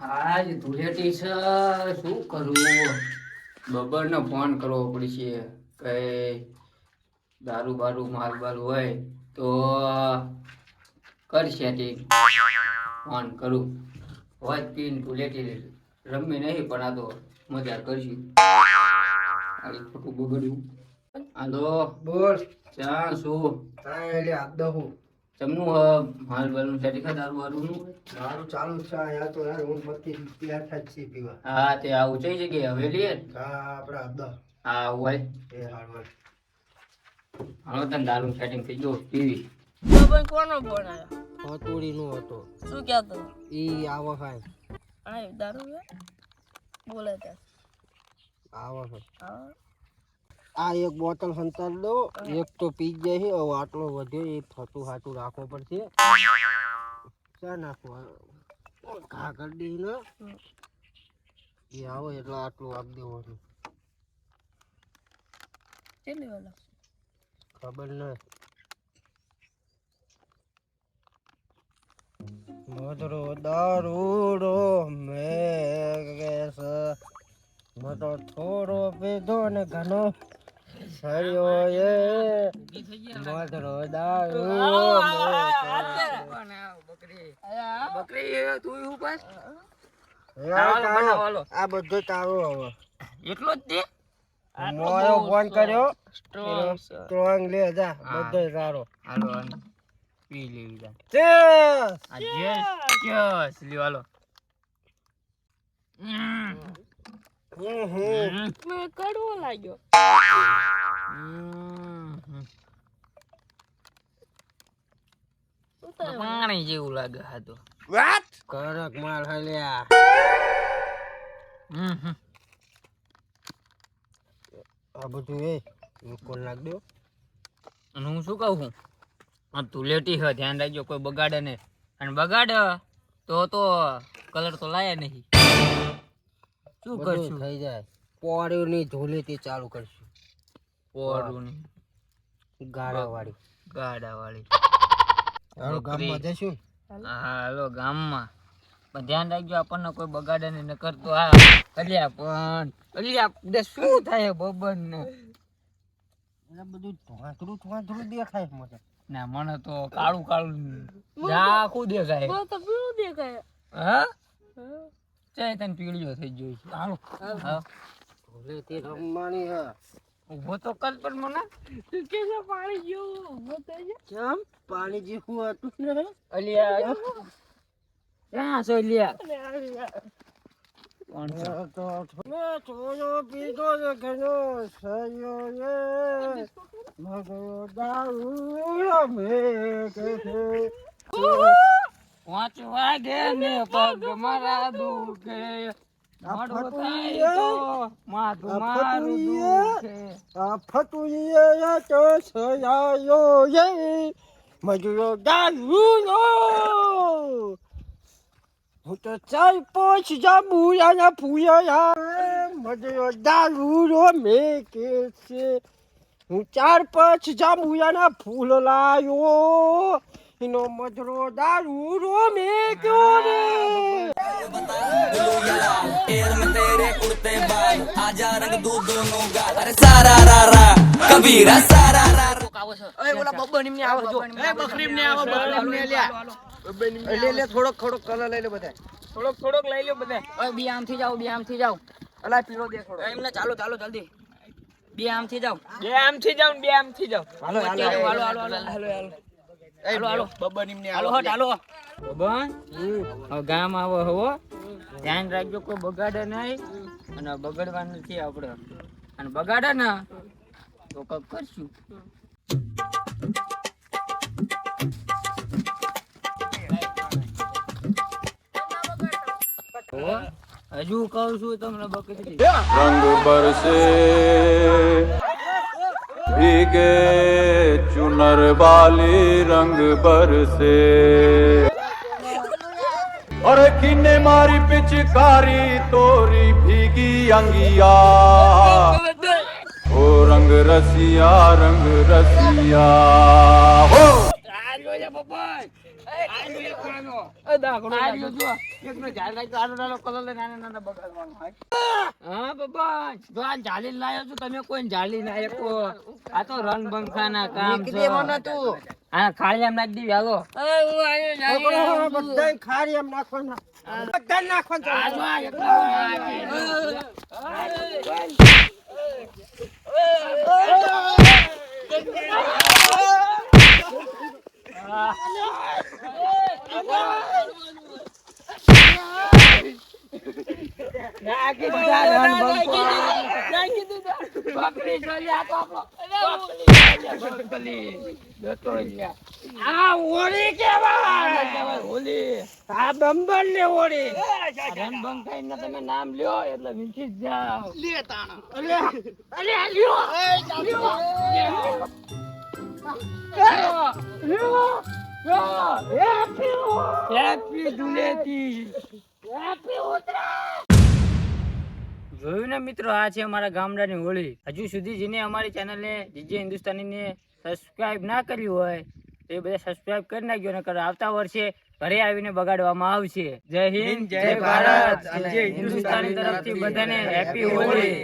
આજ ધૂળેટી છે, શું કરવું? બબરને ફોન કરવો પડશે. કઈ દારૂ બારૂ માલ બાલ હોય તો કરશે તે ફોન કરું. વાત પીને ધૂળેટી રમી નહીં, પણ આ તો મજા કરશું. ખોટું બગડ્યું. હાલો બોલ. ક્યાં શું? એટલે આપદો હું જમનું માલ બાલનું સેટિંગ દારૂ વારૂનું મારું ચાલુ છે યાર. તો યાર હું મતી બેઠા જ છીએ પીવા. હા તે આવું થઈ જગ્યાએ હવેલી હે? હા આપણે આપદો હા હોય એ હાડવડ. હવે તને દારૂ સેટિંગ થઈ ગયો પીવી. તો ભાઈ કોનો ફોન આવ્યો? હતુડી નો હતો. શું કહેતો? ઈ આવો ખાય. આ દારૂ હે? બોલે ત્યાં આવો છે. હા આ એક બોટલ સંતાર દો. એક તો પી જાય છે. હવે આટલો વધ્યો એ થતું હાટું રાખવો પડશે. ચા નાખો ઘા કરી દઈ ને એ આવો એટલે આટલું આપ દેવાનું. કેટલી વાર લાગશે? ખબર નહીં. મધરો દારૂડો મેઘેશ મતો થોડો પીધો ને ઘણો સર્યો એ મધરો દારૂ બકરી તું એવું પાસ આ બધો તારો હવે એટલો જ તે મોયો ફોન કર્યો સ્ટ્રોંગ સ્ટ્રોંગ લે જા બધો તારો. હાલો હાલો પી લેવી જા. ચેસ આ જસ લ્યો હાલો. મને કડવો લાગ્યો. શું થાય? પાણી જેવું લાગે હા તો. વાત કરક માલ હલ્યા. આ બધું એ કોણ લાગ દો. અને હું શું કહું છું, આ ધૂળેટી છે, ધ્યાન રાખજો કોઈ બગાડે નહીં. અને બગાડે તો કલર તો લાયા નહીં. શું બધું કરશું? થઈ જાય. પોળ્યું ની ધૂળેટી ચાલુ કરશું. પોરું ગાળા વાળી. ગાડા વાળી. હાલો ગામમાં જશું. હા હાલો ગામમાં. પણ ધ્યાન રાખજો આપણને કોઈ બગાડે નહીં, ન કરતો આ અલ્યા પણ અલ્યા શું થાય બબન ને. એટલે બધું ધોંધળું દેખાય મને. ના મને તો કાળું કાળું આખું દેખાય. બહુ તો પીળું દેખાય. હા ચાય તને પીળીઓ થઈ ગયો છે. હાલો હા ધૂળેટી રમવાની હે. ઉભો તો કર પણ મને તું કે છે પાણી જેવું ઊભો થઈ જાય? કેમ પાણી જેવું હતું ને. અલ્યા ક્યાં છો અલ્યા? અને આવી યાર. કોણ છે? તો થોડો પીધો ને ઘણો સયો એ મગો દારૂ મેઘ પાંચ વાગે ને પગ મારા દુખે, મોડું થાય તો માથું મારું દુખે. ફતુએ તો સયાયો એ મજૂરો દારૂ હું તો ચાર પાંચ જાંબુયાના ફૂયા મજૂરો દારૂ મેકે છે. હું ચાર પાંચ જાંબુયાના ફૂલ લાયો એનો મજરો દારૂ મેક્યો રે. થોડોક કલર લઈ લે બધા. થોડોક લઈ લ્યો બધા. બે આમથી જાઓ, બે આમથી જાઓ. અલા પીળો દે થોડો. એમને ચાલો ચાલો જલ્દી. બે આમથી જાઓ. બે આમથી જાવ ને બે આમથી જાવ. હાલો હાલો હાલો હાલો હાલો હાલો હાલો. બબન એમને હાલો હટ હાલો. બબન હવે ગામ આવો હવો, ધ્યાન રાખજો કોઈ બગાડે નહીં. અને બગાડવા નથી આપણે. અને બગાડે ને તો કઈક કરશું. હજુ કહું છું તમને બકરી रंग बरसे भीगे चुनर वाली रंग बरसे और किन्ने मारी पिचकारी तोरी भीगी अंगिया ओ रंग रसिया हो હા બાબા જો આ જાળી લાયો છું તમે કોઈ જાળી ના એકો આ તો રંગબંખા ના કામ છે આ ખાલી એમ નાખી દીધી હાલો બધાય ખારી એમ નાખવાના બધા નાખવાના તમે નામ લ્યો એટલે વીંચી જ જાઓ જોયું ને મિત્રો, આ છે અમારા ગામડાની હોળી. હજુ સુધી જેને અમારી ચેનલને જીજે હિન્દુસ્તાનીને સબસ્ક્રાઇબ ના કર્યું હોય તો એ બધા સબસ્ક્રાઇબ કરી નાખજો, નકર આવતા વર્ષે ઘરે આવીને બગાડવામાં આવશે. જય હિન્દ, જય ભારત, જય હિન્દુસ્તાની તરફથી બધાને હેપી હોળી.